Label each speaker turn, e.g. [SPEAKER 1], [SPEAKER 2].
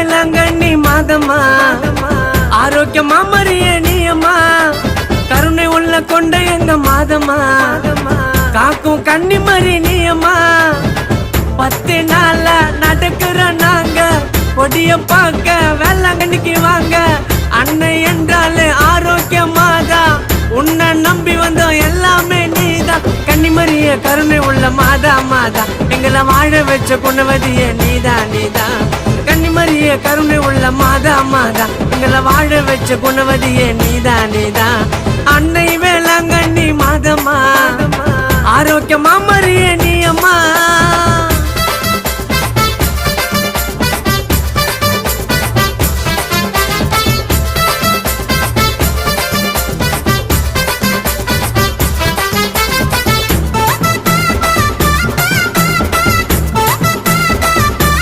[SPEAKER 1] வேளாங்கண்ணி மாதம்மா ஆரோக்கியமா மரிய நீயம்மா கருணை உள்ள கொண்ட எங்க மாதம்மா காக்கும் கன்னிமரி நீயம்மா 10 நாளா நடக்கிற நாங்க கொடிய பார்க்க வேளாங்கண்ணிக்கு வாங்க அன்னை என்றாலே ஆரோக்கியமாதா உன்னை நம்பி வந்தோம் எல்லாமே நீதான் கன்னிமரிய கருணை உள்ள மாதா மாதா எங்களை வாழ வச்ச குணவதியே நீதான் நீதான் கன்னிமரிய கருணை உள்ள மாதா மாதா எங்களை வாழ வச்ச குணவதியே நீதான் நீதான் அன்னை வேளாங்கண்ணி மாதம்மா ஆரோக்கியமா